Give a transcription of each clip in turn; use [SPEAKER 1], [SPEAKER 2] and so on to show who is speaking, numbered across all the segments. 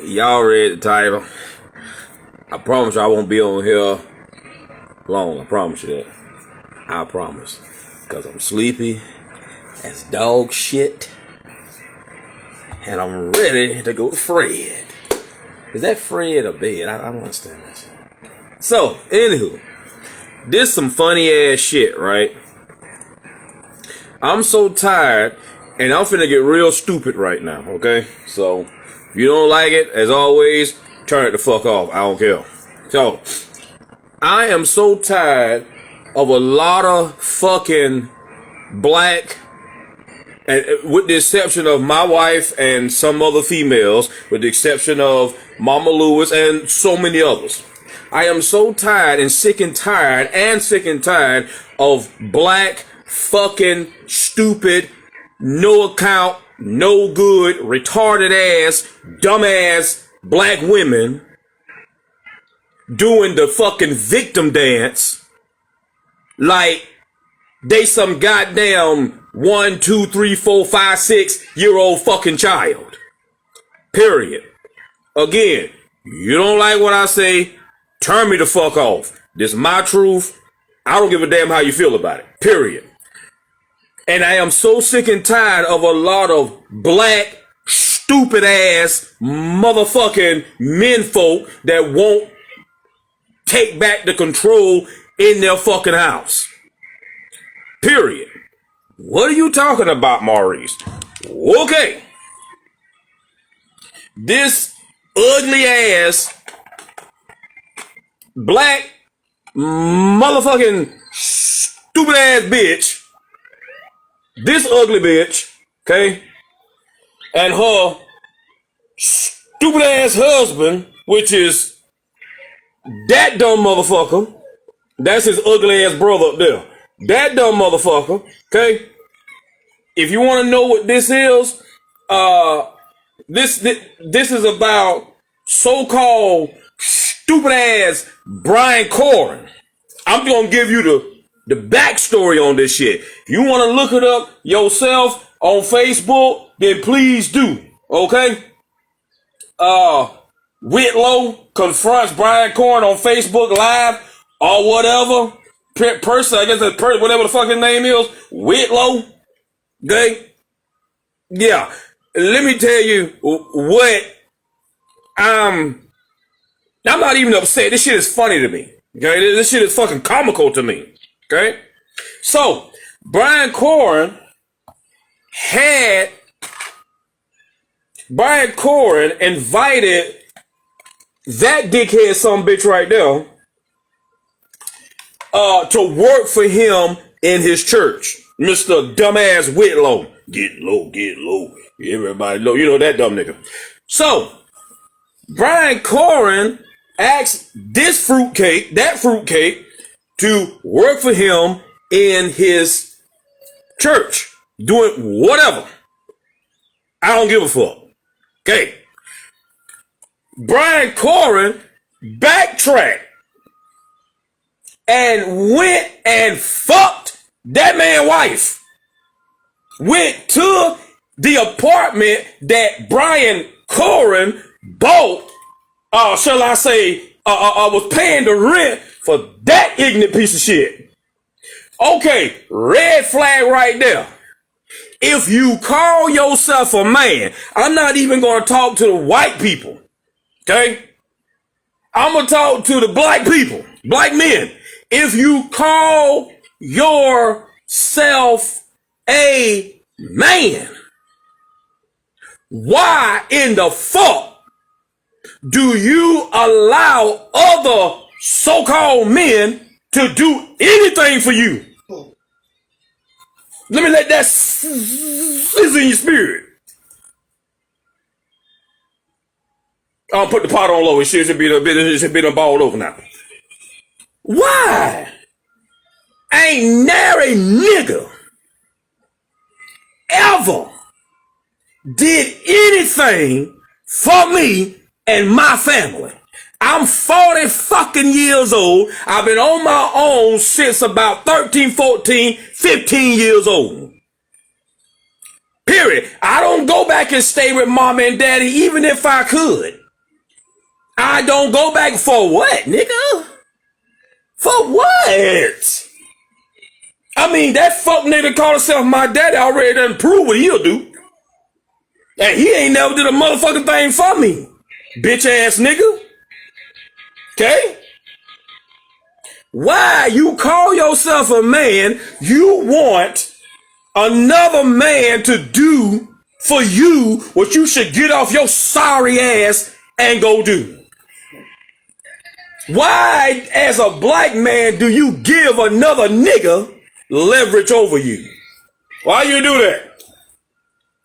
[SPEAKER 1] Y'all read the title. I promise you I won't be on here long. I promise you that. I promise. Because I'm sleepy as dog shit. And I'm ready to go to Fred. Is that Fred or bed? I don't understand that shit. So, anywho. This some funny ass shit, right? I'm so tired. And I'm finna get real stupid right now, okay? So, if you don't like it, as always, turn it the fuck off. I don't care. So, I am so tired of a lot of fucking black, and with the exception of my wife and some other females, with the exception of Mama Lewis and so many others. I am so tired and sick and tired of black, fucking, stupid, no account, no good, retarded ass, dumbass black women doing the fucking victim dance like they some goddamn 1, 2, 3, 4, 5, 6-year-old fucking child. Period. Again, you don't like what I say, turn me the fuck off. This is my truth. I don't give a damn how you feel about it. Period. And I am so sick and tired of a lot of black, stupid ass, motherfucking menfolk that won't take back the control in their fucking house. Period. What are you talking about, Maurice? Okay. This ugly ass, black, motherfucking, stupid ass bitch, this ugly bitch, okay, and her stupid ass husband, which is that dumb motherfucker, that's his ugly ass brother up there, that dumb motherfucker, okay. If you want to know what this is, this is about so-called stupid ass Brian Corin. I'm gonna give you the backstory on this shit. If you want to look it up yourself on Facebook, then please do. Okay? Whitlow confronts Brian Corin on Facebook Live or whatever. Person, I guess that's whatever the fucking name is. Whitlow. Okay? Yeah. Let me tell you what I'm not even upset. This shit is funny to me. Okay? This shit is fucking comical to me. Okay? So, Brian Corin invited that dickhead some bitch right there to work for him in his church. Mr. Dumbass Whitlow. Get low. Everybody low. You know that dumb nigga. So, Brian Corin asked that fruitcake, to work for him in his church. Doing whatever. I don't give a fuck. Okay. Brian Corin backtracked and went and fucked that man's wife. Went to the apartment that Brian Corin bought, shall I say, was paying the rent for that ignorant piece of shit. Okay, red flag right there. If you call yourself a man, I'm not even going to talk to the white people. Okay? I'm going to talk to the black people, black men. If you call yourself a man, why in the fuck do you allow other so-called men to do anything for you? Let me let that sizzle in your spirit. I'll put the pot on low. It should be done balled over now. Why ain't nary nigga ever did anything for me and my family? I'm 40 fucking years old. I've been on my own since about 13, 14, 15 years old. Period. Period. I don't go back and stay with mom and daddy even if I could. I don't go back for what, nigga? For what? I mean, that fuck nigga call himself my daddy already done proved what he'll do. And he ain't never did a motherfucking thing for me. Bitch ass nigga. Okay? Why you call yourself a man, you want another man to do for you what you should get off your sorry ass and go do? Why, as a black man, do you give another nigga leverage over you? Why you do that?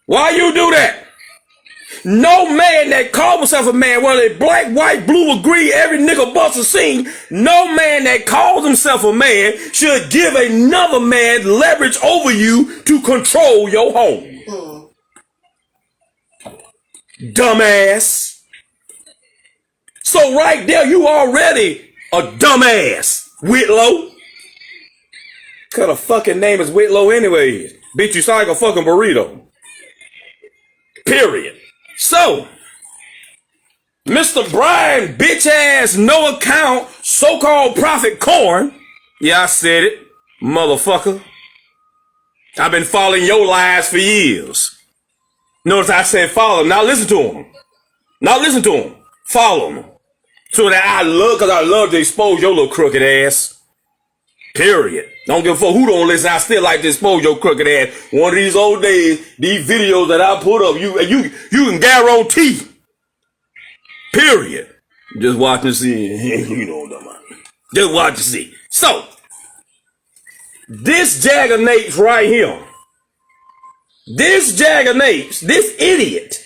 [SPEAKER 1] Why you do that? No man that calls himself a man, whether they black, white, blue, or green, every nigga bust a scene, no man that calls himself a man should give another man leverage over you to control your home. Dumbass. So right there, you already a dumbass, Whitlow. What kind of fucking name is Whitlow anyways? Bitch, you sound like a fucking burrito. Period. So, Mr. Brian, bitch ass, no account, so-called prophet Corn. Yeah, I said it, motherfucker. I've been following your lies for years. Notice I said follow him. Now listen to him. Now listen to him. Follow him. So that cause I love to expose your little crooked ass. Period. Don't give a fuck who don't listen. I still like to expose your crooked ass. One of these old days, these videos that I put up, you can guarantee. Period. Just watch and see. You know what I'm talking about. Just watch and see. So, this Jagger Napes right here, this Jagger Napes, this idiot,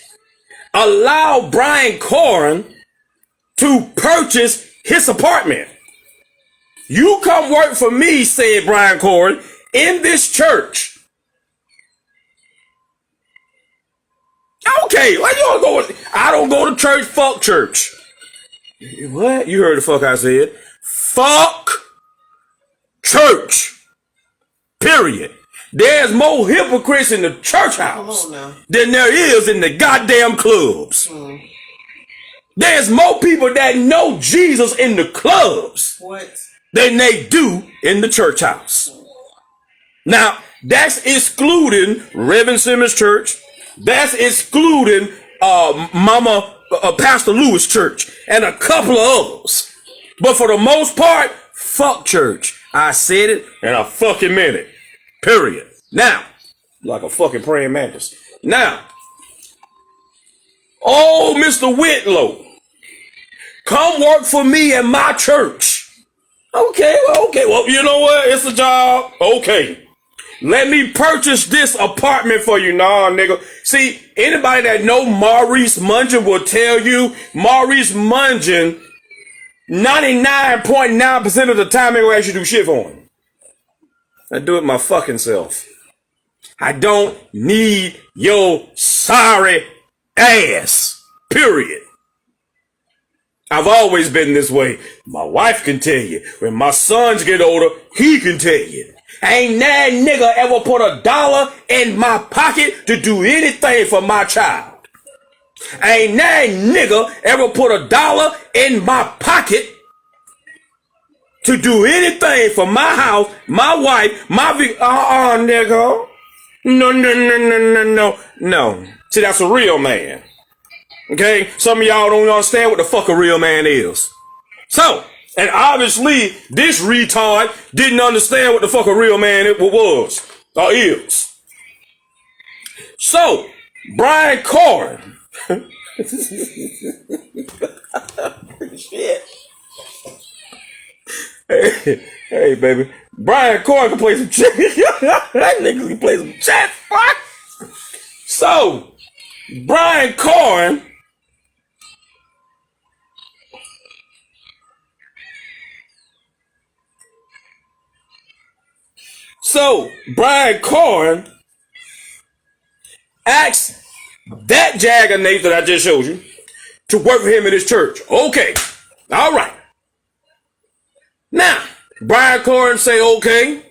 [SPEAKER 1] allowed Brian Corn to purchase his apartment. You come work for me, said Brian Corn, in this church. Okay, why you don't go? I don't go to church. Fuck church. What? You heard the fuck I said. Fuck church. Period. There's more hypocrites in the church house than there is in the goddamn clubs. There's more people that know Jesus in the clubs than they do in the church house. Now, that's excluding Reverend Simmons Church. That's excluding Pastor Lewis Church and a couple of others. But for the most part, fuck church. I said it and I fucking meant it. Period. Now, like a fucking praying mantis. Now, oh, Mr. Whitlow, come work for me at my church. Okay, well, you know what? It's a job. Okay. Let me purchase this apartment for you. Nah, nigga. See, anybody that know Maurice Mungin will tell you, Maurice Mungin, 99.9% of the time, ain't gonna actually do shit for him. I do it my fucking self. I don't need your sorry ass. Period. I've always been this way. My wife can tell you. When my sons get older, he can tell you. Ain't that nigga ever put $1 in my pocket to do anything for my child. Ain't that nigga ever put $1 in my pocket to do anything for my house, my wife, my nigga. No. See, that's a real man. Okay? Some of y'all don't understand what the fuck a real man is. So, and obviously, this retard didn't understand what the fuck a real man was, or is. So, Brian Corn. Shit. Hey, baby. Brian Corn can play some chess. That nigga can play some chess, fuck. So, Brian Corn asked that Jagger Nate that I just showed you to work for him in his church. Okay. All right. Now, Brian Corn say, okay,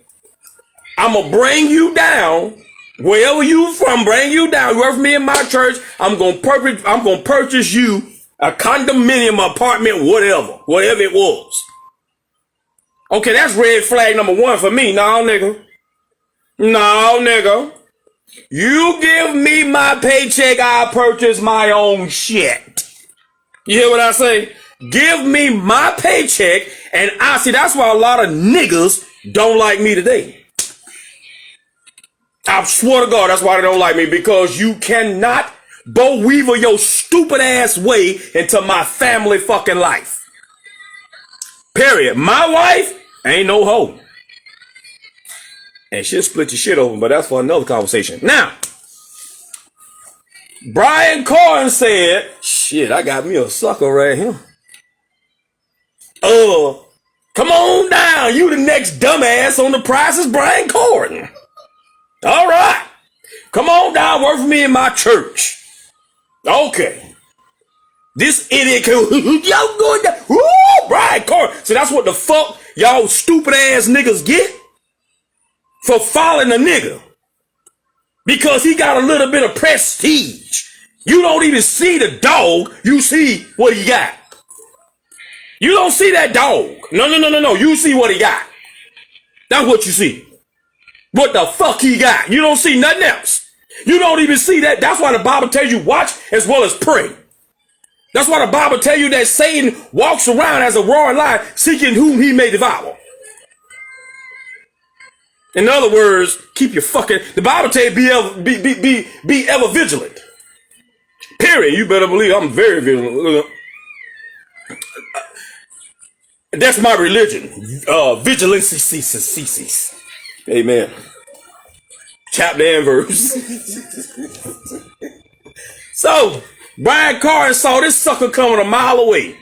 [SPEAKER 1] I'm going to bring you down Wherever you from, bring you down. You work for me in my church. I'm gonna purchase you a condominium apartment, whatever it was. Okay, that's red flag number 1 for me. No, nigga. You give me my paycheck, I'll purchase my own shit. You hear what I say? Give me my paycheck, and I see that's why a lot of niggas don't like me today. I swear to God, that's why they don't like me, because you cannot Bo Weaver your stupid ass way into my family fucking life. Period. My wife ain't no hoe. And she'll split your shit open, but that's for another conversation. Now, Brian Cohen said, shit, I got me a sucker right here. Come on down. You the next dumbass on The Price is Brian Cohen. All right. Come on down, work for me in my church. Okay. This idiot can, y'all going down. Woo, Brian Cohen. See, that's what the fuck y'all stupid ass niggas get for following a nigga. Because he got a little bit of prestige. You don't even see the dog, you see what he got. You don't see that dog. No. You see what he got. That's what you see. What the fuck he got. You don't see nothing else. You don't even see that. That's why the Bible tells you watch as well as pray. That's why the Bible tells you that Satan walks around as a roaring lion seeking whom he may devour. In other words, keep your fucking, the Bible tells you be ever vigilant. Period. You better believe I'm very vigilant. That's my religion. Vigilance ceases. Amen. Chapter and verse. So, Brian Cohen saw this sucker coming a mile away.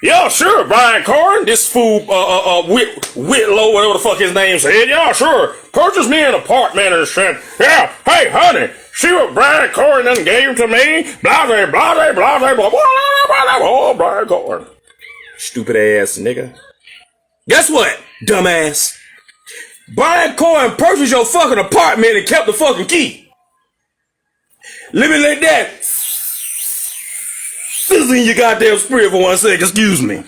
[SPEAKER 1] Yeah, sure, Brian Cohen. This fool, Whitlow, whatever the fuck his name said. Yeah, sure. Purchase me an apartment and shit. Yeah, hey, honey, see what Brian Cohen done gave to me? Blase, blah, blah, oh, Brian Cohen. Stupid ass nigga. Guess what, dumbass? Brian Cohen purchased your fucking apartment and kept the fucking key. Let me let that sizzle in your goddamn spirit for 1 second. Excuse me.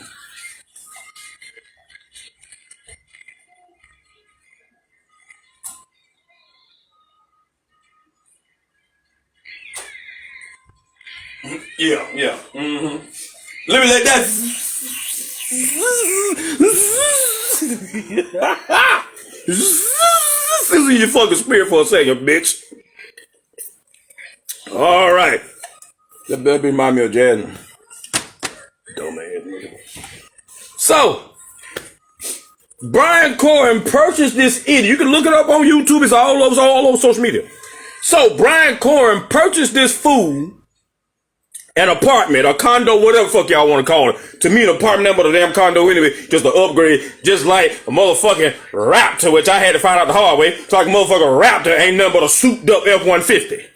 [SPEAKER 1] Yeah. Mm-hmm. Let me let that sizzle in your fucking spirit for a second, bitch. All right. That better be my meal, Jan. Dumbass. So, Brian Cohen purchased this idiot. You can look it up on YouTube. It's all over social media. So, Brian Cohen purchased this fool an apartment, a condo, whatever the fuck y'all want to call it. To me, an apartment number, the damn condo anyway, just an upgrade, just like a motherfucking Raptor, which I had to find out the hard way. It's like a motherfucking Raptor ain't nothing but a souped up F-150.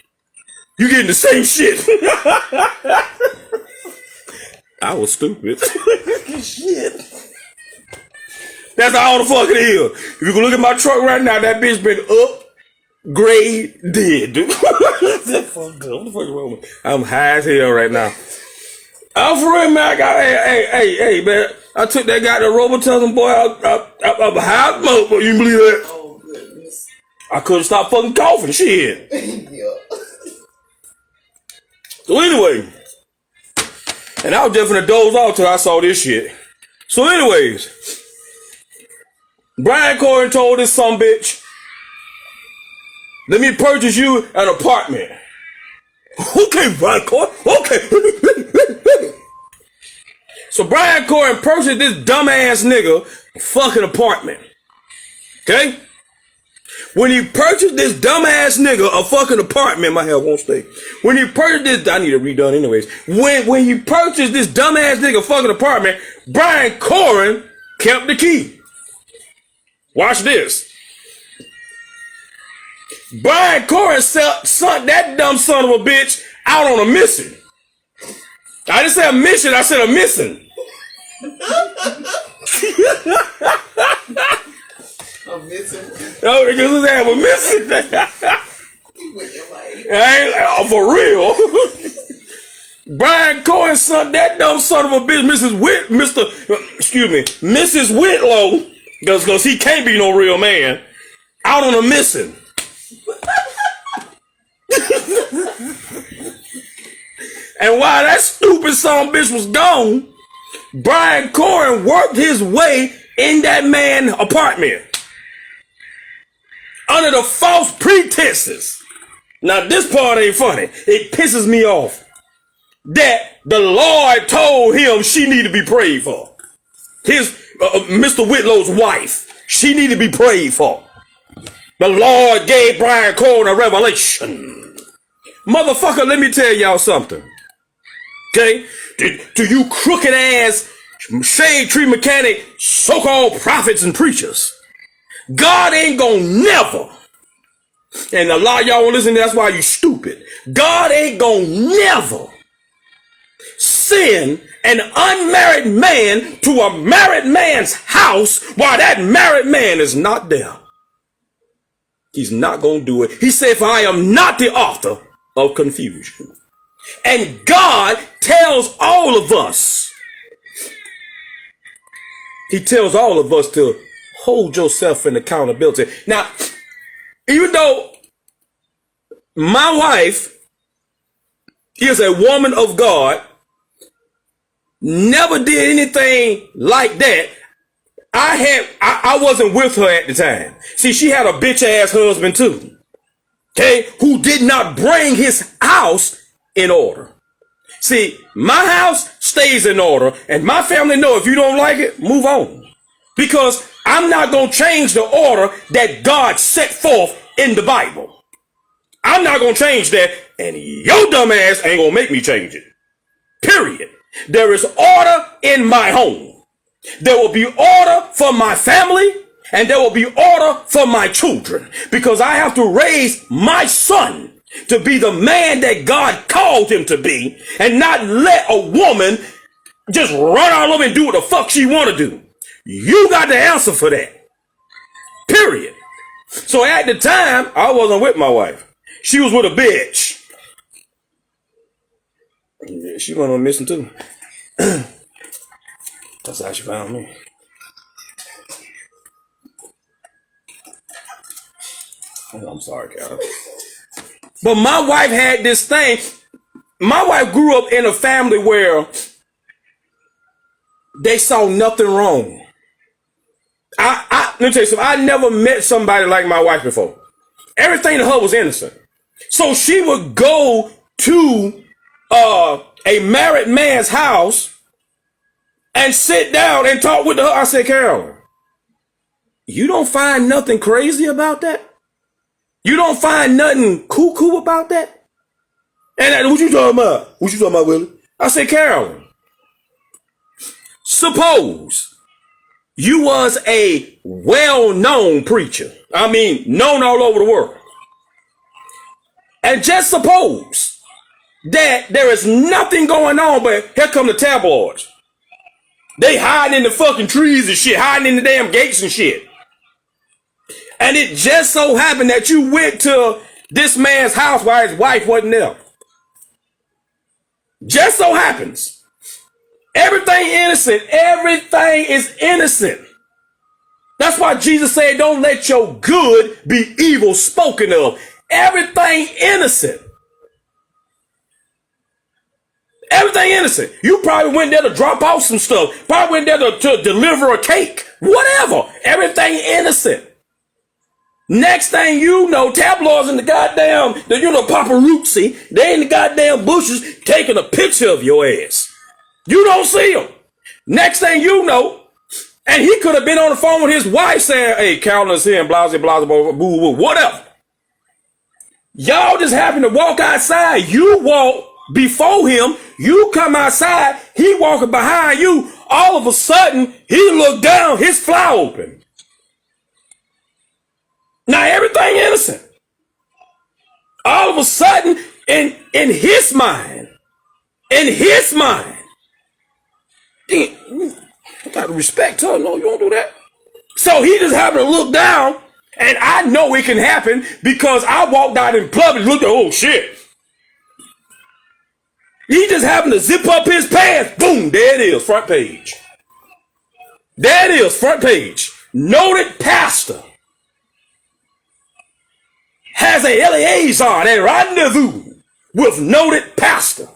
[SPEAKER 1] You getting the same shit. I was stupid. Shit. That's all the fuck it is. If you can look at my truck right now, that bitch been upgraded, dude. That fuck good. What the fuck is wrong with me? I'm high as hell right now. I'm for real, man. I got, hey, man. I took that guy to Robitussin, boy. I'm high as motherfucker. You believe that? Oh, goodness. I couldn't stop fucking coughing. Shit. Yeah. So anyway, and I was just finna doze off till I saw this shit. So anyways, Brian Cohen told this son bitch, let me purchase you an apartment. Okay, Brian Cohen, okay. So Brian Cohen purchased this dumbass nigga a fucking apartment. Okay? When he purchased this dumbass nigga a fucking apartment, my hair won't stay. When he purchased this, I need it redone anyways. When he purchased this dumbass nigga a fucking apartment, Brian Cohen kept the key. Watch this. Brian Cohen sent that dumb son of a bitch out on a mission. I didn't say a mission, I said a missing. Oh, because his ass was missing. For real. Brian Cohen's son, that dumb son of a bitch, Mrs. Whitlow, because he can't be no real man, out on a missing. And while that stupid son of a bitch was gone, Brian Cohen worked his way in that man's apartment under the false pretenses. Now this part ain't funny. It pisses me off that the Lord told him she needed to be prayed for. His Mr. Whitlow's wife, she needed to be prayed for. The Lord gave Brian Cohen a revelation. Motherfucker, let me tell y'all something. Okay? To you crooked ass shade tree mechanic so-called prophets and preachers, God ain't gonna never, and a lot of y'all won't listen, that's why you stupid. God ain't gonna never send an unmarried man to a married man's house while that married man is not there. He's not gonna do it. He said, for I am not the author of confusion. And God tells all of us, he tells all of us to hold yourself in accountability. Now, even though my wife is a woman of God, never did anything like that, I wasn't with her at the time. See, she had a bitch ass husband too, okay, who did not bring his house in order. See, my house stays in order, and my family know if you don't like it, move on. Because I'm not going to change the order that God set forth in the Bible. I'm not going to change that, and your dumb ass ain't going to make me change it. Period. There is order in my home. There will be order for my family, and there will be order for my children, because I have to raise my son to be the man that God called him to be, and not let a woman just run all over and do what the fuck she want to do. You got the answer for that. Period. So at the time, I wasn't with my wife. She was with a bitch. Yeah, she went on missing too. That's how she found me. I'm sorry, Carol. But my wife had this thing. My wife grew up in a family where they saw nothing wrong. Let me tell you something. I never met somebody like my wife before. Everything to her was innocent. So she would go to a married man's house and sit down and talk with her. I said, Carolyn, you don't find nothing crazy about that? You don't find nothing cuckoo about that? And what you talking about? What you talking about, Willie? I said, Carolyn, suppose you was a well-known preacher. I mean, known all over the world. And just suppose that there is nothing going on, but here come the tabloids. They hiding in the fucking trees and shit, hiding in the damn gates and shit. And it just so happened that you went to this man's house while his wife wasn't there. Just so happens. Everything innocent. Everything is innocent. That's why Jesus said, don't let your good be evil spoken of. Everything innocent. Everything innocent. You probably went there to drop off some stuff. Probably went there to deliver a cake. Whatever. Everything innocent. Next thing you know, tabloids in the goddamn, paparazzi, they in the goddamn bushes taking a picture of your ass. You don't see them. Next thing you know, and he could have been on the phone with his wife saying, hey, Carolyn's here and blah, blah, blah, blah, boo, boo, whatever. Y'all just happen to walk outside. You walk before him. You come outside. He walking behind you. All of a sudden, he looked down. His fly open. Now everything innocent. All of a sudden, in his mind, I gotta respect her. No, you don't do that. So he just happened to look down, and I know it can happen because I walked out in public and looked at, oh shit. He just happened to zip up his pants. Boom, there it is, front page. There it is, front page. Noted pastor has a liaison, a rendezvous with noted pastor.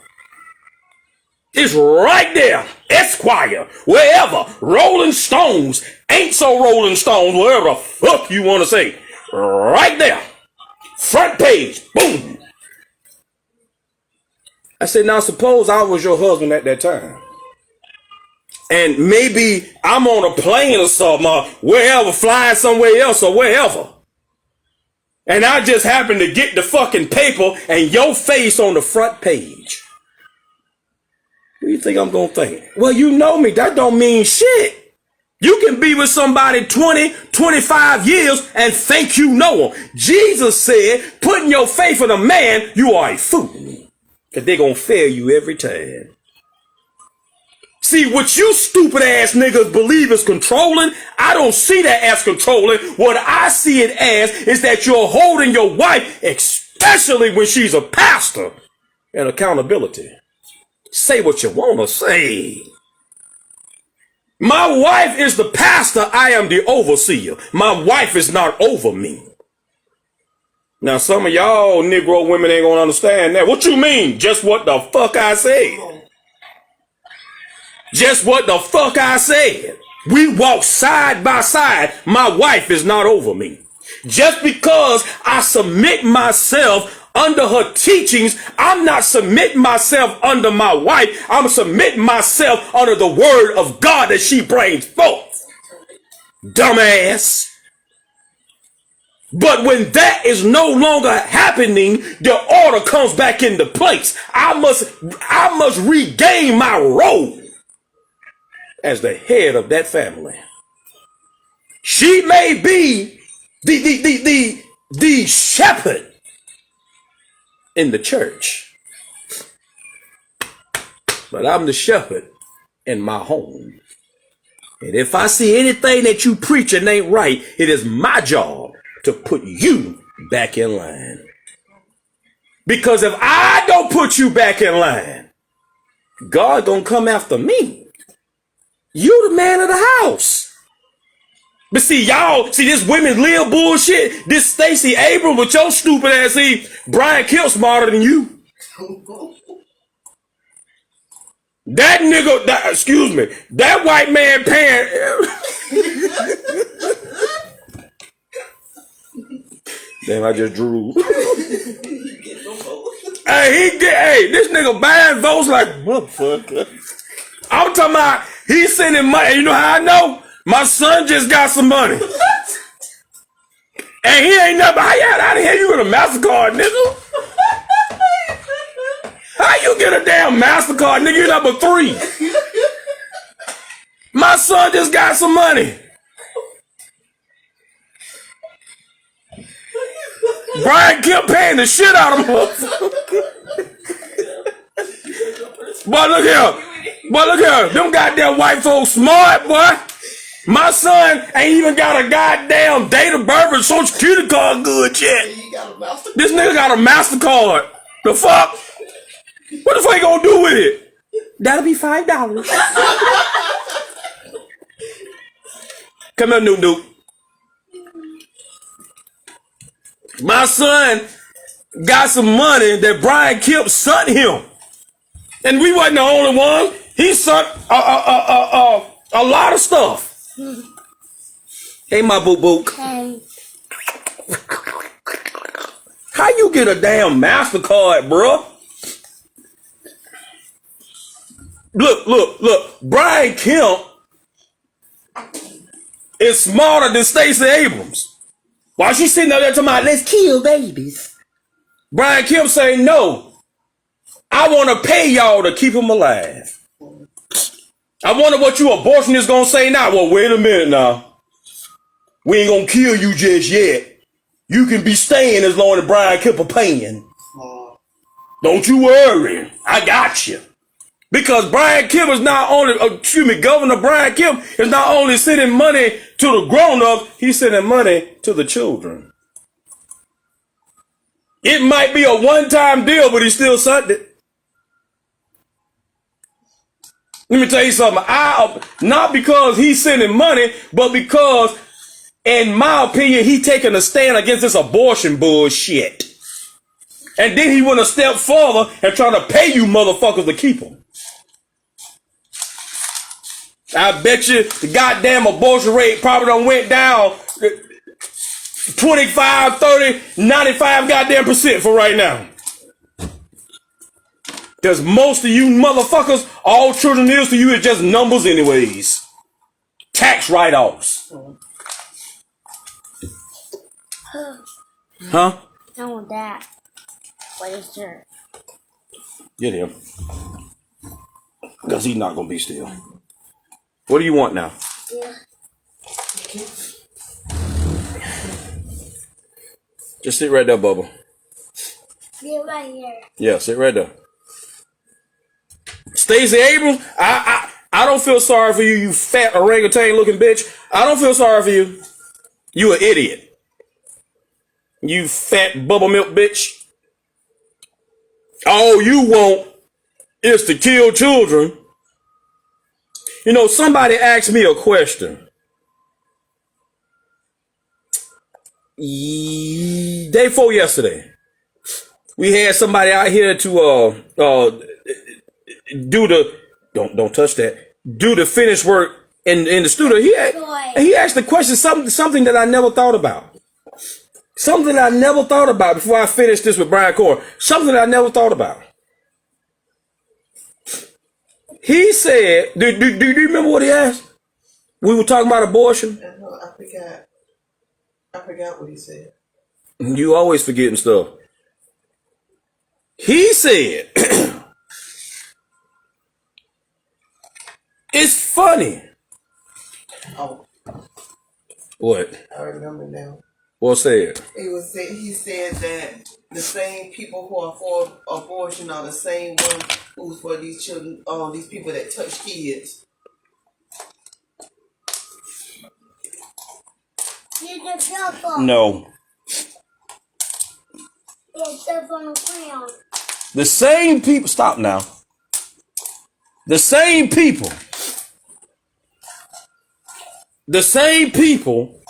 [SPEAKER 1] It's right there, Esquire, wherever, Rolling Stones, Ain't So Rolling Stones, whatever the fuck you want to say. Right there, front page, boom. I said, now suppose I was your husband at that time. And maybe I'm on a plane or something, or wherever, flying somewhere else or wherever. And I just happen to get the fucking paper and your face on the front page. What do you think I'm going to think? Well, you know me. That don't mean shit. You can be with somebody 20, 25 years and think you know them. Jesus said, putting your faith in a man, you are a fool. Because they're going to fail you every time. See, what you stupid ass niggas believe is controlling, I don't see that as controlling. What I see it as is that you're holding your wife, especially when she's a pastor, and accountability. Say what you want to say. My wife is the pastor. I am the overseer. My wife is not over me. Now, some of y'all Negro women ain't going to understand that. What you mean? Just what the fuck I said. Just what the fuck I said. We walk side by side. My wife is not over me. Just because I submit myself under her teachings, I'm not submitting myself under my wife. I'm submitting myself under the word of God that she brings forth. Dumbass. But when that is no longer happening, the order comes back into place. I must regain my role as the head of that family. She may be the shepherd in the church, but I'm the shepherd in my home. And if I see anything that you preaching ain't right, it is my job to put you back in line. Because if I don't put you back in line, God gonna come after me. You the man of the house. But see, y'all, see this women live bullshit. This Stacey Abrams with your stupid ass, see, Brian Kemp smarter than you. That nigga, excuse me, that white man paying. Damn, I just drew. Hey, this nigga buying votes like motherfucker. I'm talking about he's sending money. You know how I know? My son just got some money. And he ain't never, how you out of here? You got a MasterCard, nigga? How you get a damn MasterCard, nigga? You're number 3. My son just got some money. Brian Kemp paying the shit out of him. But look here. But look here, them goddamn white folks smart, boy. My son ain't even got a goddamn date of birth and social security card good yet. This nigga got a MasterCard. The fuck? What the fuck you gonna do with it? That'll be $5. Come here, Nuke. My son got some money that Brian Kemp sent him. And we wasn't the only one. He sent a lot of stuff. Hey, my boo-boo. Hey. How you get a damn MasterCard, bro? Look. Brian Kemp is smarter than Stacey Abrams. While she's sitting out there talking about, let's kill babies. Brian Kemp saying, no, I want to pay y'all to keep them alive. I wonder what you abortionists gonna say now. Well, wait a minute now. We ain't gonna kill you just yet. You can be staying as long as Brian Kemp paying. Don't you worry. I got you. Because Brian Kemp is not only, Governor Brian Kemp is not only sending money to the grown-ups, he's sending money to the children. It might be a one-time deal, but he still sent it. Let me tell you something. Not because he's sending money, but because, in my opinion, he taking a stand against this abortion bullshit. And then he went a step further and trying to pay you motherfuckers to keep them. I bet you the goddamn abortion rate probably done went down 25, 30, 95 goddamn percent for right now. Because most of you motherfuckers, all children is to you is just numbers anyways. Tax write-offs. Huh?
[SPEAKER 2] I want that. What is there?
[SPEAKER 1] Get him. Because he's not going to be still. What do you want now?
[SPEAKER 2] Yeah.
[SPEAKER 1] Just sit right there, Bubba.
[SPEAKER 2] Yeah, right here.
[SPEAKER 1] Yeah, sit right there. Stacey Abrams, I don't feel sorry for you, you fat orangutan looking bitch. I don't feel sorry for you. You an idiot. You fat bubble milk bitch. All you want is to kill children. You know, somebody asked me a question. Day before yesterday. We had somebody out here to do the don't touch that. Do the finished work in the studio. He asked the question something that I never thought about. Something I never thought about before I finished this with Brian Core. Something I never thought about. He said, do you remember what he asked? We were talking about abortion.
[SPEAKER 3] I forgot what he said.
[SPEAKER 1] You always forgetting stuff. He said, it's funny.
[SPEAKER 3] Oh.
[SPEAKER 1] What?
[SPEAKER 3] I remember now.
[SPEAKER 1] What said?
[SPEAKER 3] He said that the same people who are for abortion are the same ones who's for these children, these people that touch kids.
[SPEAKER 1] No. The same people. Stop now. The same people. The same people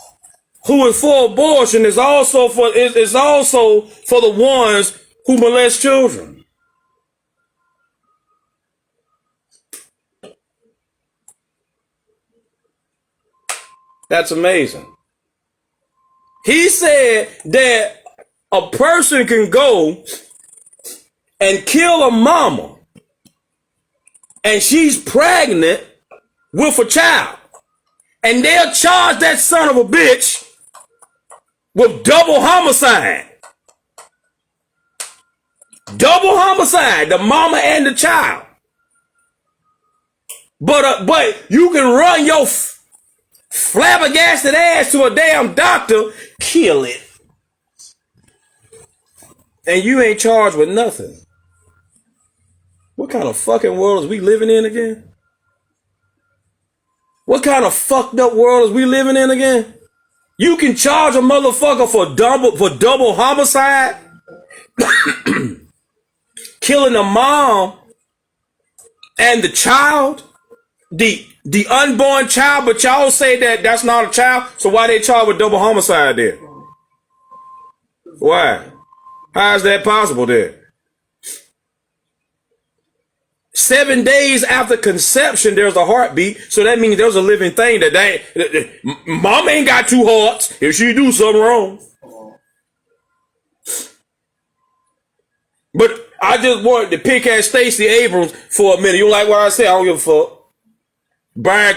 [SPEAKER 1] who is for abortion is also for the ones who molest children. That's amazing. He said that a person can go and kill a mama and she's pregnant with a child, and they'll charge that son of a bitch with double homicide. Double homicide, the mama and the child. But you can run your flabbergasted ass to a damn doctor, kill it, and you ain't charged with nothing. What kind of fucking world is we living in again? What kind of fucked up world is we living in again? You can charge a motherfucker for double homicide, killing the mom and the child, the unborn child, but y'all say that that's not a child, so why they charge with double homicide then? Why? How is that possible then? 7 days after conception, there's a heartbeat, so that means there's a living thing that mom ain't got two hearts if she do something wrong. But I just wanted to pick at Stacey Abrams for a minute. You like what I said? I don't give a fuck. Brian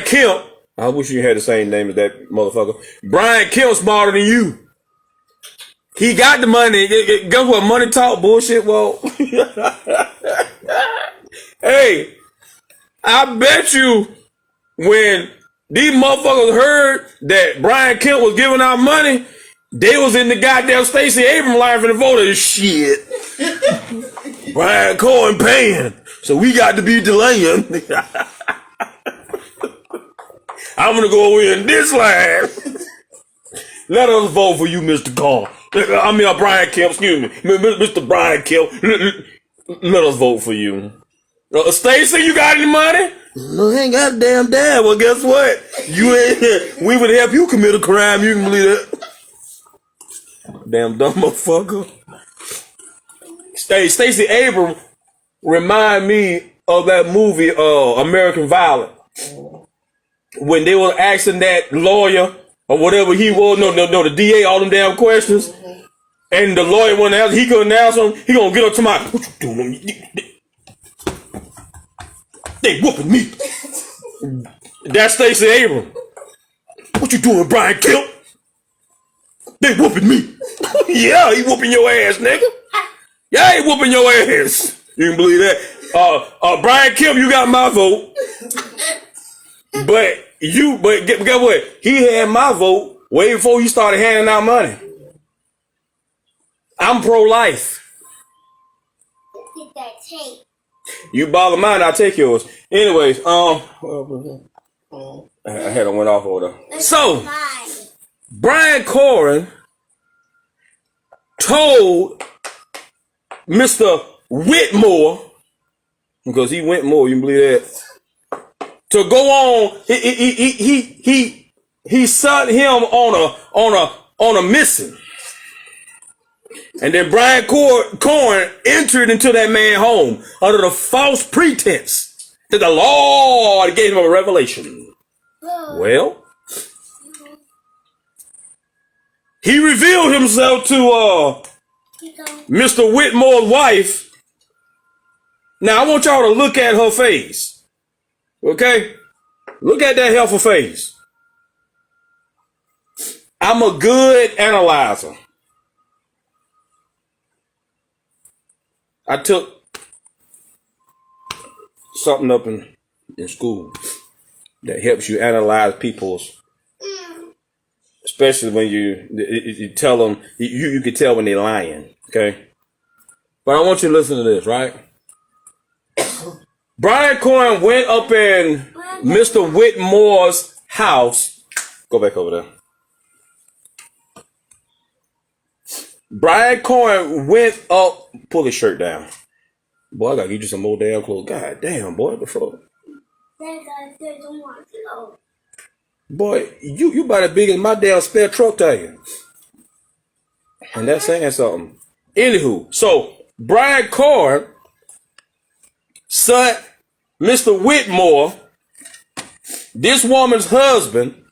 [SPEAKER 1] Kemp. I wish you had the same name as that motherfucker. Brian Kemp smarter than you. He got the money. Guess what? Money talk bullshit. Well, hey, I bet you when these motherfuckers heard that Brian Kemp was giving out money, they was in the goddamn Stacey Abrams line for the voters. Shit. Brian Cohen paying, so we got to be delaying. I'm gonna go in this line. Let us vote for you, Mr. Cole. Brian Kemp, excuse me. Mr. Brian Kemp. Let us vote for you. Stacey, you got any money? No, I ain't got a damn dad. Well, guess what? You ain't. We would help you commit a crime. You can believe that. Damn dumb motherfucker. Stacey Abrams remind me of that movie, American Violence, when they were asking that lawyer or whatever he was, no, the DA, all them damn questions, and the lawyer wouldn't answer. He couldn't answer them. He gonna get up to my, what you doing? They whooping me. That's Stacey Abrams. What you doing, Brian Kemp? They whooping me. Yeah, he whooping your ass, nigga. Yeah, he whooping your ass. You can believe that. Brian Kemp, you got my vote. But guess what? He had my vote way before he started handing out money. I'm pro-life.
[SPEAKER 2] Get that tape.
[SPEAKER 1] You bother mine, I'll take yours. Anyways, I had went off over there. So, Brian Cohen told Mr. Whitmore, because he went more, you can believe that, to go on. He sent him on a mission. And then Brian Cohen entered into that man's home under the false pretense that the Lord gave him a revelation. Well, he revealed himself to Mr. Whitmore's wife. Now, I want y'all to look at her face. Okay? Look at that helpful face. I'm a good analyzer. I took something up in school that helps you analyze people's, especially when you tell them, you can tell when they're lying, okay? But I want you to listen to this, right? Brian Cohen went up in Mr. Whitmore's house. Go back over there. Brian Cohen went up, pull his shirt down. Boy, I gotta get you some more damn clothes. God damn, boy, the fuck? Boy, you about as big as my damn spare truck tire. And that's saying something. Anywho, so Brian Cohen sent Mr. Whitmore, this woman's husband,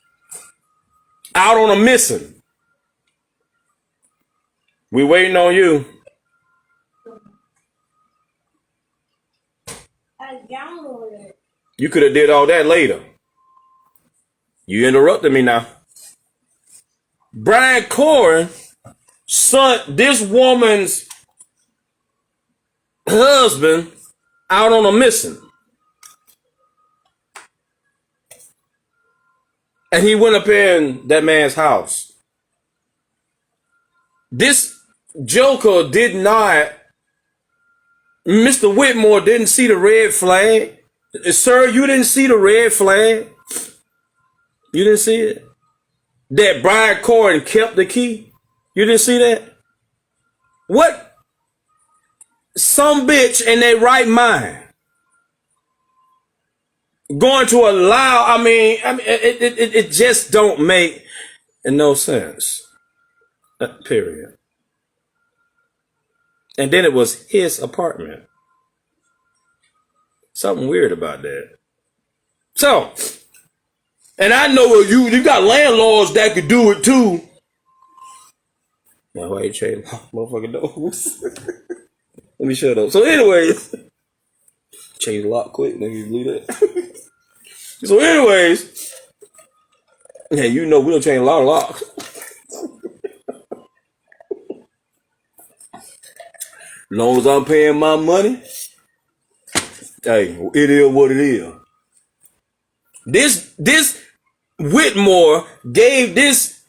[SPEAKER 1] out on a mission. We waiting on you.
[SPEAKER 2] I downloaded it.
[SPEAKER 1] You could have did all that later. You interrupted me now. Brian Cohen sent this woman's husband out on a mission. And he went up in that man's house. This Joker did not, Mr. Whitmore didn't see the red flag. Sir, you didn't see the red flag? You didn't see it? That Brian Cohen kept the key? You didn't see that? What? Some bitch in their right mind going to allow, it just don't make no sense. Period. And then it was his apartment. Something weird about that. So, and I know you got landlords that could do it too. Now, why you change motherfucking doors? Let me shut up. So, anyways, change the lock quick. Nigga, you believe that? So, anyways, yeah, you know we don't change a lot of locks. As long as I'm paying my money, hey, it is what it is. This Whitmore gave this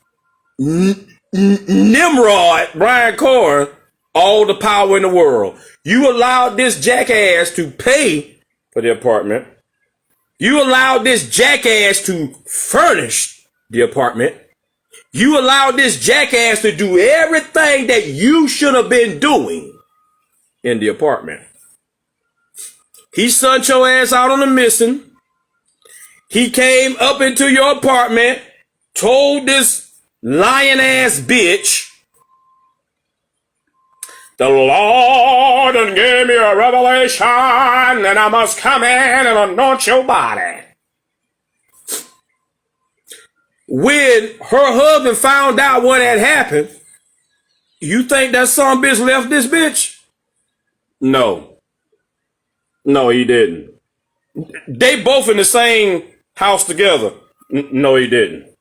[SPEAKER 1] Nimrod, Brian Cohen, all the power in the world. You allowed this jackass to pay for the apartment. You allowed this jackass to furnish the apartment. You allowed this jackass to do everything that you should have been doing in the apartment. He sent your ass out on a mission. He came up into your apartment, told this lying ass bitch, the Lord and gave me a revelation and I must come in and anoint your body. When her husband found out what had happened, you think that son bitch left this bitch? No. No, he didn't. They both in the same house together. No, he didn't.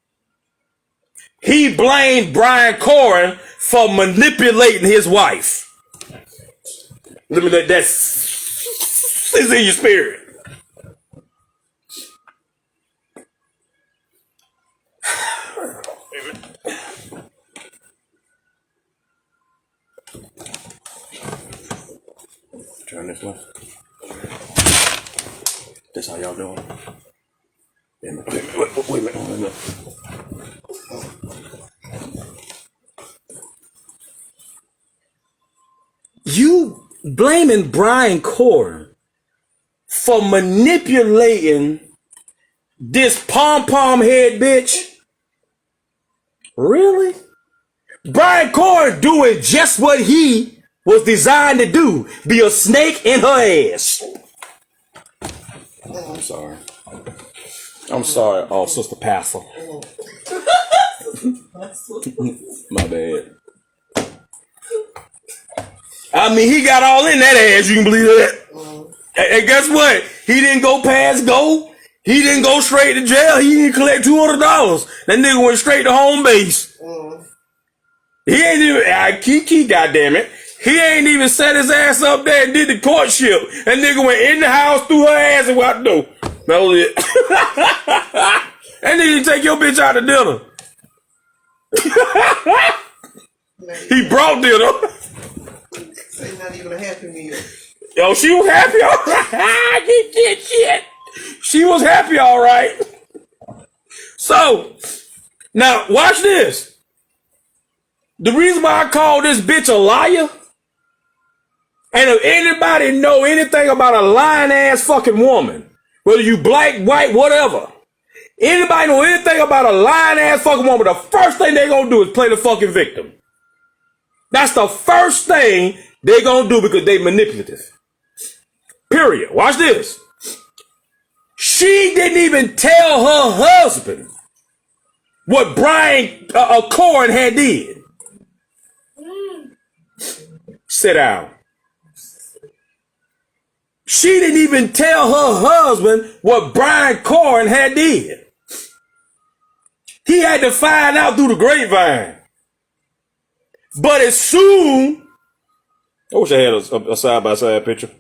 [SPEAKER 1] He blamed Brian Corin for manipulating his wife. Let me let that is in your spirit. Turn this way. That's how y'all doing. Wait a minute. You blaming Brian Corin for manipulating this pom-pom head bitch? Really? Brian Corin doing just what he was designed to do. Be a snake in her ass. I'm sorry. Oh, Sister Pastor. My bad. I mean, he got all in that ass. You can believe that. And guess what? He didn't go past go. He didn't go straight to jail. He didn't collect $200. That nigga went straight to home base. He ain't even, Kiki, goddammit. He ain't even set his ass up there and did the courtship. That nigga went in the house, threw her ass, and walked the door. That was it. That nigga take your bitch out to dinner. He brought dinner.
[SPEAKER 3] It's not even a happy meal.
[SPEAKER 1] Yo, she was happy, all right. Shit. She was happy, all right. So, now, watch this. The reason why I call this bitch a liar, and if anybody know anything about a lying ass fucking woman, whether you black, white, whatever, anybody know anything about a lying ass fucking woman, the first thing they gonna do is play the fucking victim. That's the first thing they gonna do because they manipulative. Period. Watch this. She didn't even tell her husband what Brian Corin had did. Sit down. She didn't even tell her husband what Brian Corin had did. He had to find out through the grapevine. But as soon, I wish I had a side-by-side picture.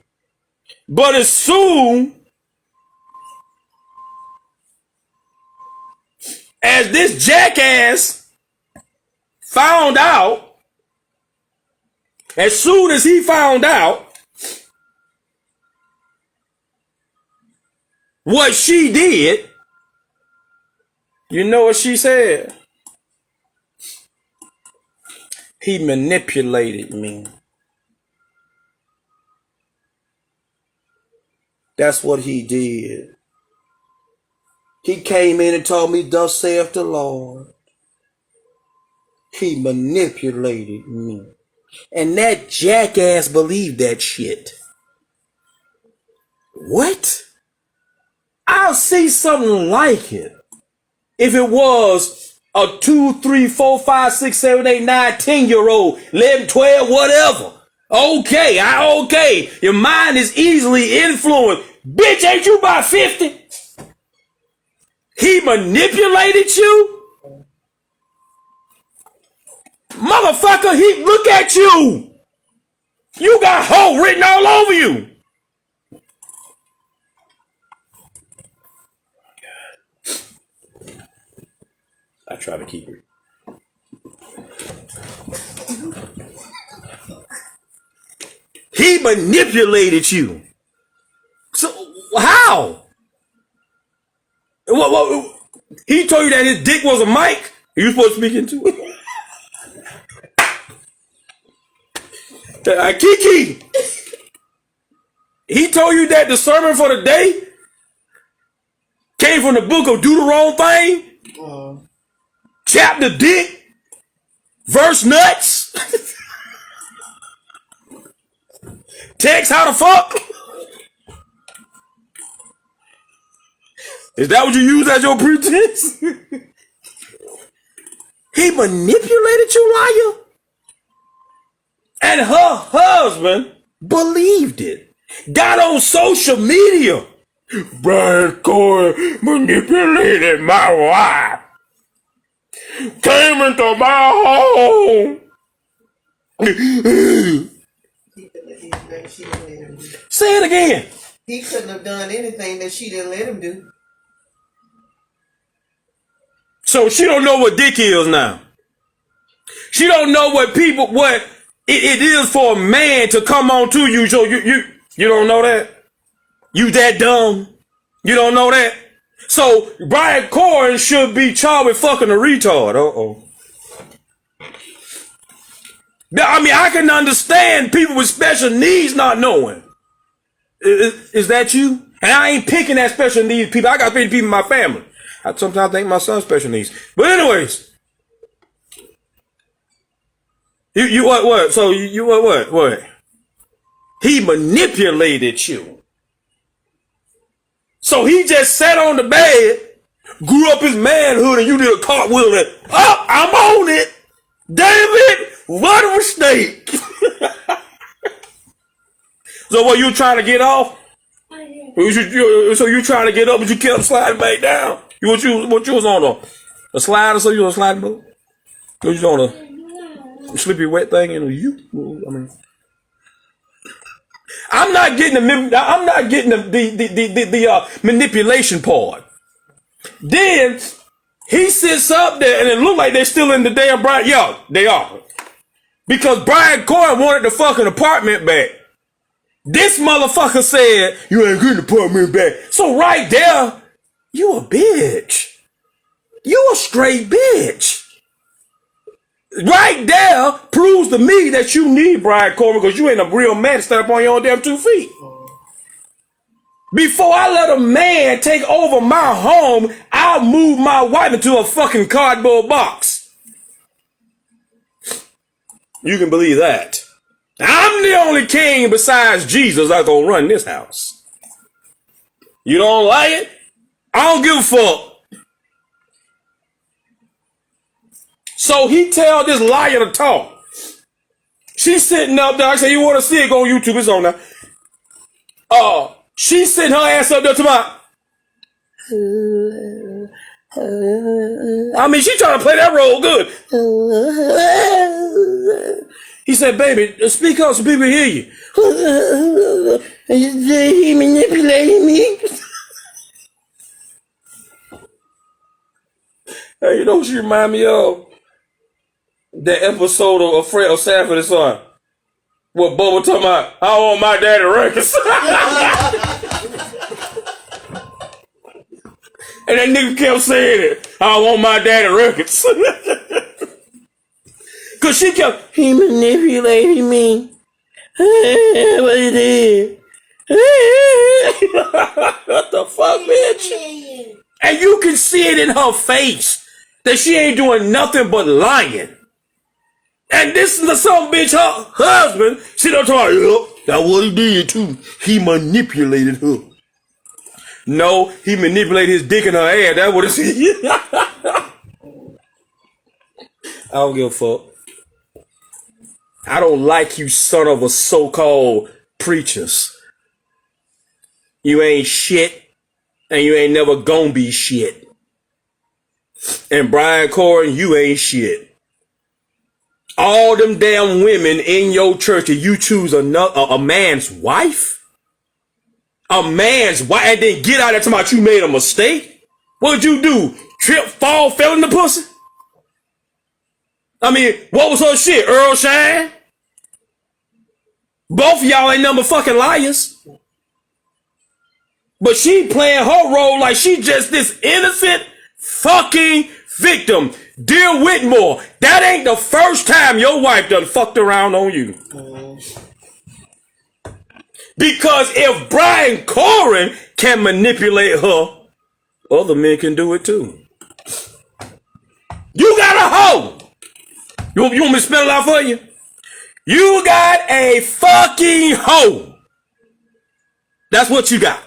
[SPEAKER 1] But as soon as this jackass found out, as soon as he found out what she did, you know what she said? He manipulated me. That's what he did. He came in and told me, thus saith the Lord. He manipulated me. And that jackass believed that shit. What? I'll see something like it if it was a 2, 3, 4, 5, 6, 7, 8, 9, 10-year-old, 11, 12, whatever. Okay. Your mind is easily influenced. Bitch, ain't you about 50? He manipulated you? Motherfucker, he look at you. You got hoe written all over you. I try to keep it. He manipulated you. So how? What, he told you that his dick was a mic? You supposed to speak into it? Kiki. He told you that the sermon for the day came from the book of Do the Wrong Thing? Chapter dick? Verse nuts? Text how the fuck? Is that what you use as your pretense? He manipulated you, liar? And her husband believed it. Got on social media. Brian Coy manipulated my wife. Came into my home. Say it again.
[SPEAKER 3] He couldn't have done anything that she didn't let him do.
[SPEAKER 1] So she don't know what dick is now. She don't know what it is for a man to come on to you. So you don't know that? You that dumb? You don't know that? So Brian Coy should be charged with fucking a retard. I mean, I can understand people with special needs not knowing. Is that you? And I ain't picking at special needs people. I got people in my family. I sometimes think my son's special needs. But anyways. You what? So you what? He manipulated you. So he just sat on the bed, grew up his manhood, and you did a cartwheel and I'm on it. David, what a mistake. So what, you trying to get off? So you trying to get up, but you kept sliding back down. What you was on a slider? So you on a sliding boat? You was on a slippery wet thing? I mean, I'm not getting the manipulation part. Then he sits up there and it look like they're still in the damn Brian. Yo, they are. Because Brian Coy wanted the fucking apartment back. This motherfucker said, you ain't getting the apartment back. So right there, you a bitch. You a straight bitch. Right there proves to me that you need Brian Coy because you ain't a real man to stand up on your own damn 2 feet. Before I let a man take over my home, I'll move my wife into a fucking cardboard box. You can believe that. I'm the only king besides Jesus that's gonna run this house. You don't like it? I don't give a fuck. So he tell this liar to talk. She's sitting up there. I say, you want to see it? Go on YouTube. It's on there. She's sitting her ass up there to my. I mean, she trying to play that role good. He said, baby, speak up so people hear you. He manipulated me. Hey, you know what she remind me of? That episode of Fred of Sanford and Son. What Bubba talking about? I want my daddy records. And that nigga kept saying it. I want my daddy records. Cause she kept, he manipulated me. What he did? What the fuck, bitch? And you can see it in her face that she ain't doing nothing but lying. And this is the some bitch, her husband, sit up talking, yep, that's what he did too. He manipulated her. No, he manipulated his dick in her ass. That's what it's. I don't give a fuck. I don't like you son of a so-called preachers. You ain't shit, and you ain't never gonna be shit. And Brian Coy, you ain't shit. All them damn women in your church, and you choose a man's wife? A man's wife, and then get out there talking about you made a mistake? What'd you do? Trip, fall, fell in the pussy? I mean, what was her shit? Earl Shine? Both of y'all ain't number fucking liars. But she playing her role like she just this innocent fucking victim. Dear Whitmore, that ain't the first time your wife done fucked around on you. Because if Brian Corin can manipulate her, other men can do it too. You got a hoe. You want me to spell it out for you? You got a fucking hoe. That's what you got.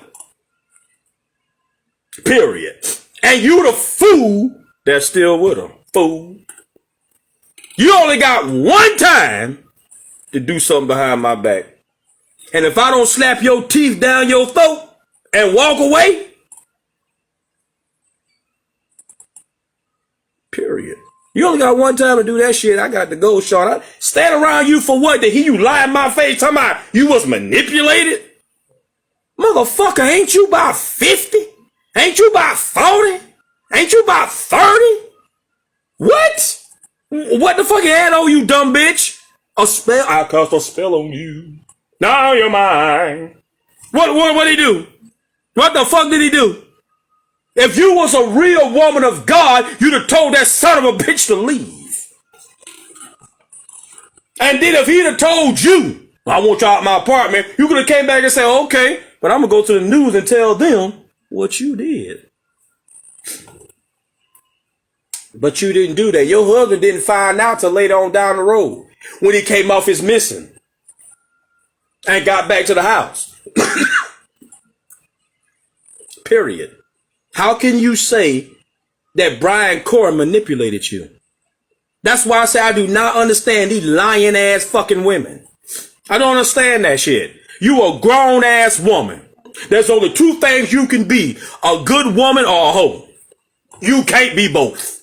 [SPEAKER 1] Period. And you the fool that's still with her. Fool. You only got one time to do something behind my back. And if I don't slap your teeth down your throat and walk away, period. You only got one time to do that shit. I got to go, Sean. I stand around you for what? To hear you lie in my face talking about you was manipulated? Motherfucker, ain't you about 50? Ain't you about 40? Ain't you about 30? What? What the fuck you had on you, dumb bitch? A spell? I cast a spell on you. Now you're mine. What did he do? What the fuck did he do? If you was a real woman of God, you'd have told that son of a bitch to leave. And then if he'd have told you, I want you out of my apartment, you could have came back and said, okay, but I'm going to go to the news and tell them what you did. But you didn't do that. Your husband didn't find out till later on down the road when he came off his missing and got back to the house. Period. How can you say that Brian Corin manipulated you? That's why I say I do not understand these lying ass fucking women. I don't understand that shit. You a grown ass woman. There's only two things you can be, a good woman or a hoe. You can't be both.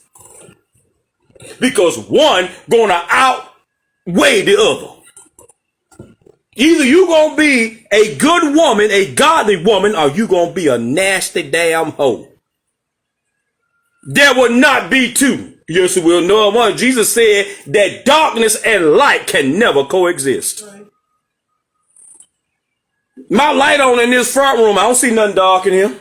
[SPEAKER 1] Because one gonna outweigh the other. Either you gonna be a good woman, a godly woman, or you gonna be a nasty damn hoe. There will not be two. Yes, it will. No one. Jesus said that darkness and light can never coexist. My light on in this front room, I don't see nothing dark in here.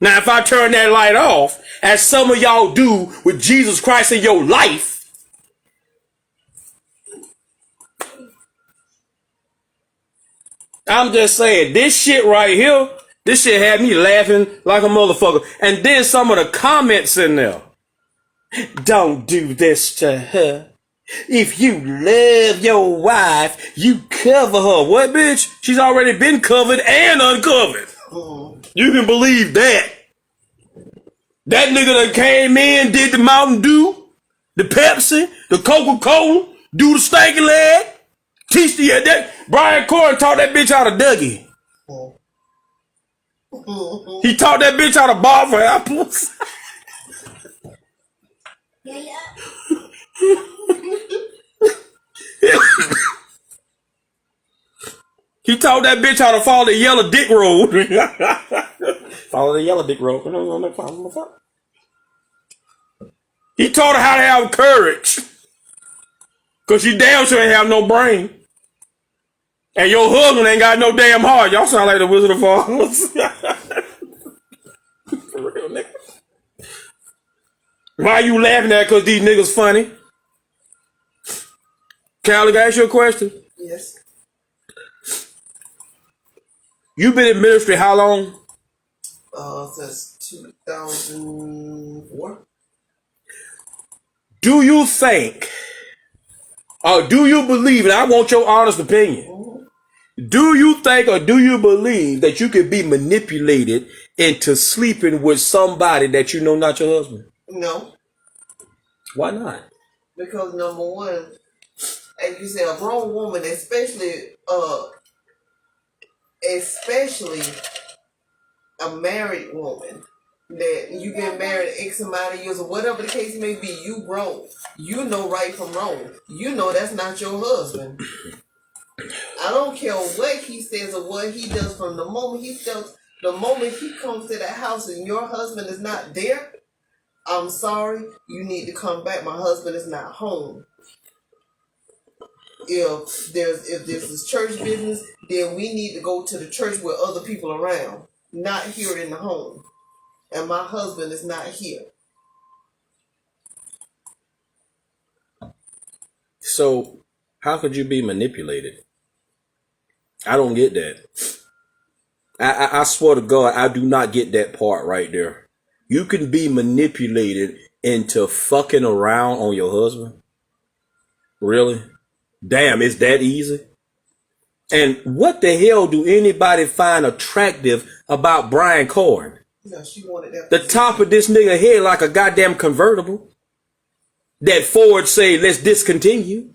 [SPEAKER 1] Now, if I turn that light off, as some of y'all do with Jesus Christ in your life, I'm just saying, this shit right here, this shit had me laughing like a motherfucker. And then some of the comments in there. Don't do this to her. If you love your wife, you cover her. What, bitch? She's already been covered and uncovered. You can believe that. That nigga that came in, did the Mountain Dew, the Pepsi, the Coca-Cola, do the stanky leg. Teach the that Brian Corin taught that bitch how to Dougie. He taught that bitch how to bar for apples. He taught that bitch how to follow the yellow dick road. Follow the yellow dick road. He taught her how to have courage. Cause she damn sure ain't have no brain. And your husband ain't got no damn heart. Y'all sound like the Wizard of Oz. For real, nigga. Why are you laughing at? Cause these niggas funny. Callie, can I ask you a question?
[SPEAKER 3] Yes.
[SPEAKER 1] You been in ministry how long?
[SPEAKER 3] Since 2004.
[SPEAKER 1] Do you think, or do you believe, and I want your honest opinion, do you think or do you believe that you could be manipulated into sleeping with somebody that you know not your husband?
[SPEAKER 3] No.
[SPEAKER 1] Why not?
[SPEAKER 3] Because number one, as you said, a grown woman, especially a married woman, that you been married X amount of years or whatever the case may be, you grown. You know right from wrong. You know that's not your husband. I don't care what he says or what he does. From the moment he comes to that house and your husband is not there, I'm sorry, you need to come back. My husband is not home. if this is church business, then we need to go to the church with other people around, not here in the home. And my husband is not here.
[SPEAKER 1] So how could you be manipulated? I don't get that. I swear to God, I do not get that part right there. You can be manipulated into fucking around on your husband? Really? Damn, it's that easy? And what the hell do anybody find attractive about Brian Corn?
[SPEAKER 3] No, she wanted that.
[SPEAKER 1] The top of this nigga head like a goddamn convertible. That Ford say, let's discontinue.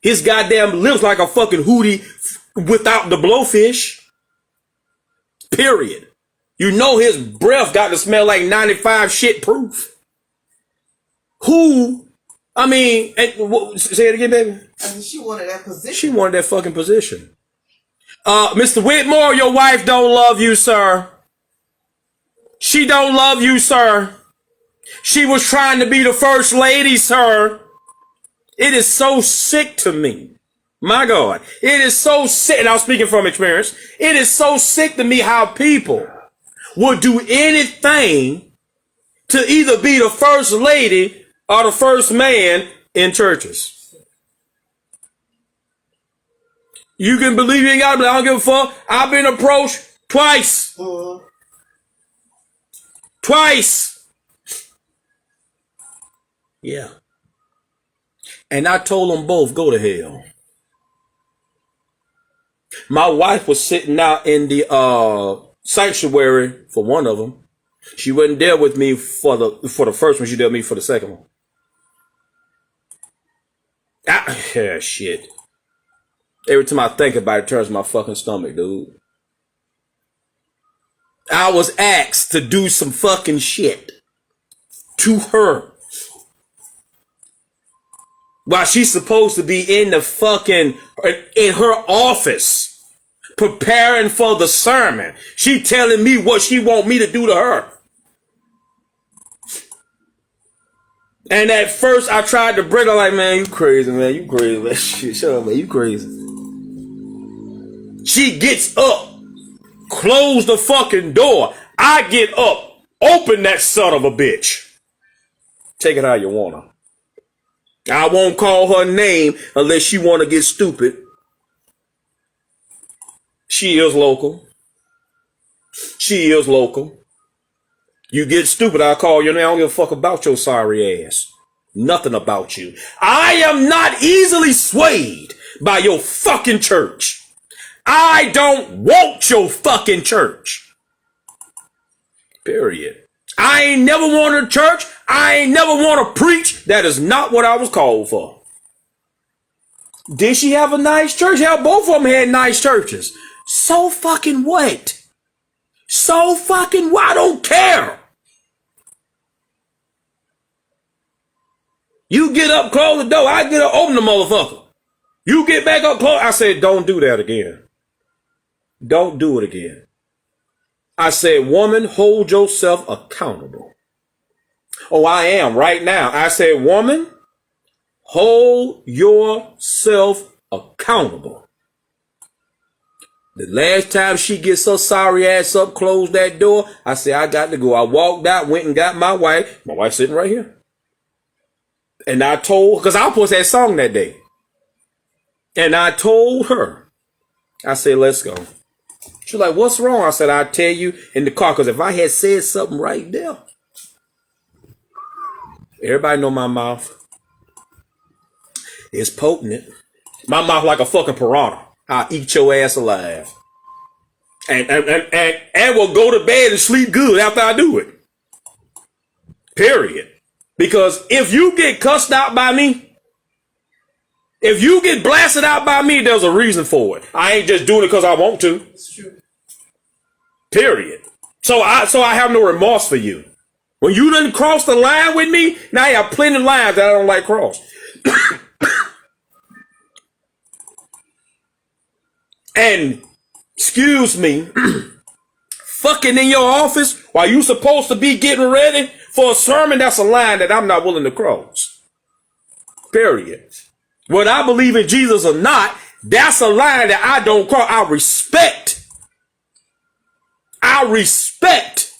[SPEAKER 1] His goddamn lips like a fucking hootie without the blowfish. Period. You know his breath got to smell like 95 shit proof. Who? I mean, say it again, baby.
[SPEAKER 3] I mean, she wanted that position.
[SPEAKER 1] She wanted that fucking position. Mr. Whitmore, your wife don't love you, sir. She don't love you, sir. She was trying to be the first lady, sir. It is so sick to me. My God. It is so sick. And I'm speaking from experience. It is so sick to me how people would do anything to either be the first lady or the first man in churches. You can believe you ain't got to believe. I don't give a fuck. I've been approached twice. Twice. Yeah. And I told them both, go to hell. My wife was sitting out in the sanctuary for one of them. She wasn't there with me for the first one. She there with me for the second one. Yeah, shit. Every time I think about it, it turns my fucking stomach, dude. I was asked to do some fucking shit to her while she's supposed to be in the fucking, in her office preparing for the sermon. She telling me what she want me to do to her. And at first I tried to break her like, man, you crazy, man. You crazy, man. Shit, shut up, man. You crazy. She gets up, close the fucking door. I get up, open that son of a bitch. Take it how you wanna. I won't call her name unless she wanna get stupid. She is local. She is local. You get stupid, I'll call your name. I don't give a fuck about your sorry ass. Nothing about you. I am not easily swayed by your fucking church. I don't want your fucking church. Period. I ain't never wanted a church. I ain't never want to preach. That is not what I was called for. Did she have a nice church? Hell, both of them had nice churches. So fucking what? So fucking what? I don't care. You get up, close the door. I get up, open the motherfucker. You get back up, close. I said, don't do that again. Don't do it again. I said, woman, hold yourself accountable. Oh, I am right now. I said, woman, hold yourself accountable. The last time she gets her sorry ass up, closed that door, I said, I got to go. I walked out, went and got my wife. My wife sitting right here. And I told, because I posted that song that day. And I told her, I said, let's go. She's like, what's wrong? I said, I'll tell you in the car, because if I had said something right there, everybody know my mouth. It's potent. My mouth like a fucking piranha. I'll eat your ass alive. And will go to bed and sleep good after I do it. Period. Because if you get cussed out by me, if you get blasted out by me, there's a reason for it. I ain't just doing it because I want to.
[SPEAKER 3] It's true.
[SPEAKER 1] Period. So I have no remorse for you. When you didn't cross the line with me, now you have plenty of lines that I don't like crossed. And, excuse me, fucking in your office while you supposed to be getting ready for a sermon, that's a line that I'm not willing to cross. Period. Whether I believe in Jesus or not, that's a line that I don't cross. I respect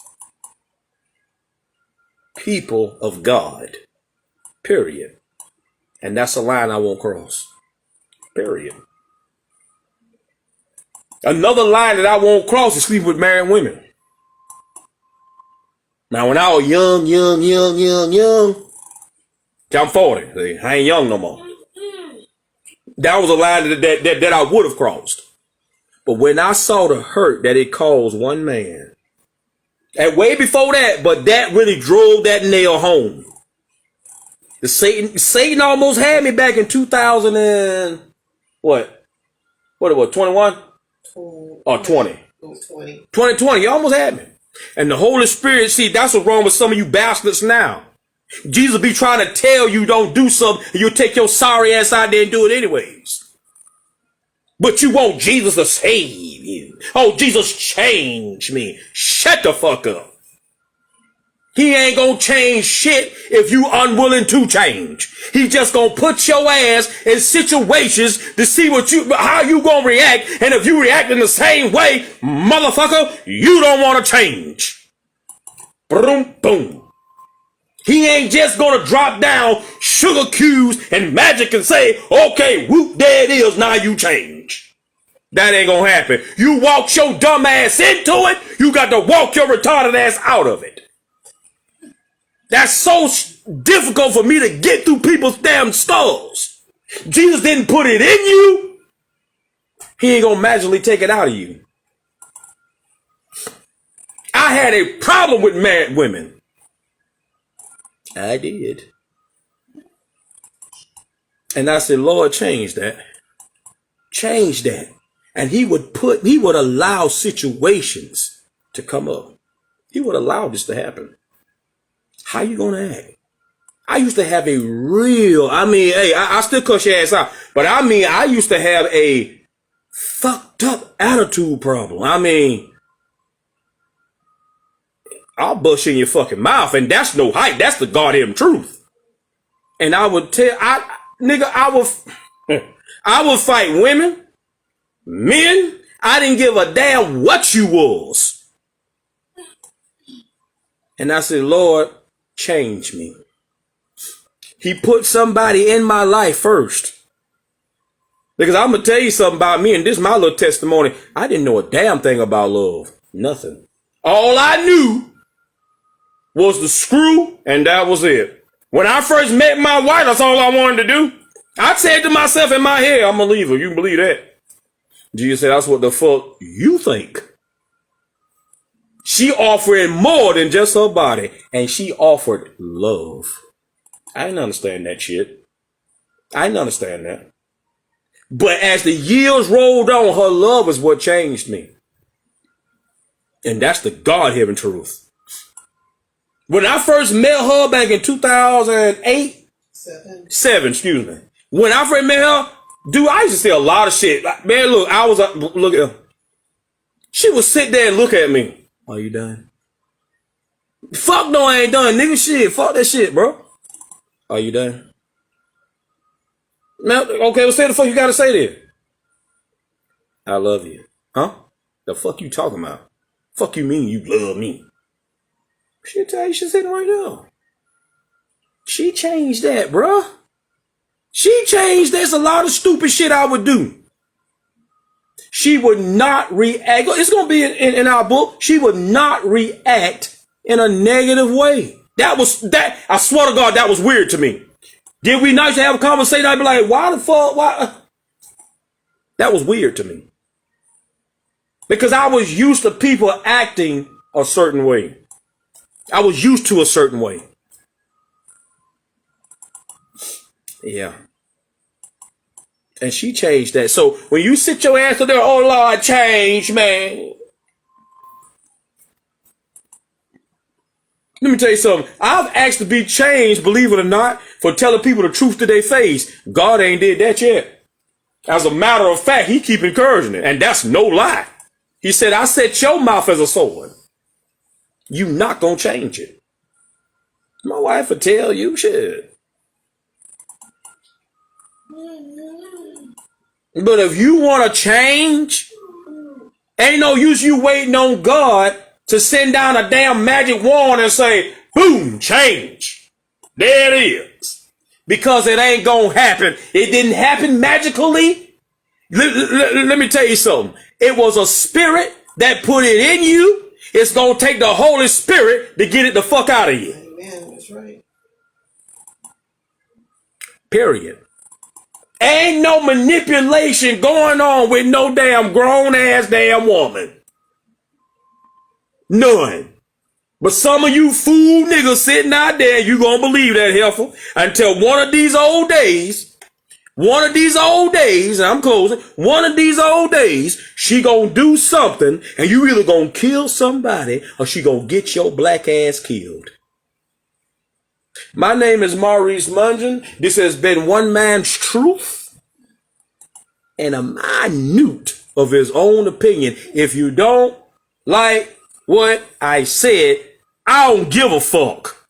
[SPEAKER 1] people of God. Period. And that's a line I won't cross. Period. Another line that I won't cross is sleep with married women. Now, when I was young, I'm 40. See, I ain't young no more. That was a line that I would have crossed. But when I saw the hurt that it caused one man, and way before that, but that really drove that nail home. The Satan almost had me back in 2000 and what it was, 21? Or 20? It
[SPEAKER 3] was 20.
[SPEAKER 1] 2020, you almost had me. And the Holy Spirit, see, that's what's wrong with some of you bastards now. Jesus be trying to tell you don't do something, and you'll take your sorry ass out there and do it anyways. But you want Jesus to save you. Oh, Jesus changed me. Shut the fuck up. He ain't gonna change shit if you unwilling to change. He just gonna put your ass in situations to see how you gonna react. And if you react in the same way, motherfucker, you don't want to change. Boom, boom. He ain't just gonna drop down sugar cubes and magic and say, okay, whoop, there it is, now you change. That ain't gonna happen. You walk your dumb ass into it, you got to walk your retarded ass out of it. That's so difficult for me to get through people's damn skulls. Jesus didn't put it in you. He ain't gonna magically take it out of you. I had a problem with married women. I did. And I said, Lord, change that. Change that. And he would allow situations to come up. He would allow this to happen. How you gonna act? I used to have a real, I still cuss your ass out, but I used to have a fucked up attitude problem. I'll bust you in your fucking mouth, and that's no hype. That's the goddamn truth. And I would tell, I would fight women, men. I didn't give a damn what you was. And I said, Lord, change me. He put somebody in my life first. Because I'm going to tell you something about me, and this is my little testimony. I didn't know a damn thing about love. Nothing. All I knew was the screw, and that was it. When I first met my wife, that's all I wanted to do. I said to myself in my head, I'm going to leave her. You can believe that. Jesus said, that's what the fuck you think. She offered more than just her body, and she offered love. I didn't understand that shit. I didn't understand that. But as the years rolled on, her love is what changed me. And that's the God-given truth. When I first met her back in 2008, seven, excuse me. When I first met her, dude, I used to say a lot of shit. Like, man, look, look at her. She would sit there and look at me. Are you done? Fuck no, I ain't done, nigga. Shit, fuck that shit, bro. Are you done? Now, okay, well, say the fuck you gotta say then. I love you. Huh? The fuck you talking about? Fuck you mean you love me? She'll tell you she's sitting right now. She changed that, bruh. She changed. There's a lot of stupid shit I would do. She would not react. It's going to be in our book. She would not react in a negative way. That I swear to God, that was weird to me. Did we not have a conversation? I'd be like, why the fuck? Why? That was weird to me. Because I was used to people acting a certain way. I was used to a certain way. Yeah. And she changed that. So when you sit your ass up there, oh Lord, change, man. Let me tell you something. I've asked to be changed, believe it or not, for telling people the truth to their face. God ain't did that yet. As a matter of fact, he keep encouraging it. And that's no lie. He said, I set your mouth as a sword. You not gonna change it. My wife will tell you shit. But if you want to change, ain't no use you waiting on God to send down a damn magic wand and say, boom, change. There it is. Because it ain't gonna happen. It didn't happen magically. Let me tell you something. It was a spirit that put it in you. It's gonna take the Holy Spirit to get it the fuck out of you.
[SPEAKER 3] Amen. That's right.
[SPEAKER 1] Period. Ain't no manipulation going on with no damn grown ass damn woman. None. But some of you fool niggas sitting out there, you gonna believe that heifer until one of these old days, and I'm closing, one of these old days, she gonna do something and you either gonna kill somebody or she gonna get your black ass killed. My name is Maurice Mungin. This has been One Man's Truth and a minute of his own opinion. If you don't like what I said, I don't give a fuck.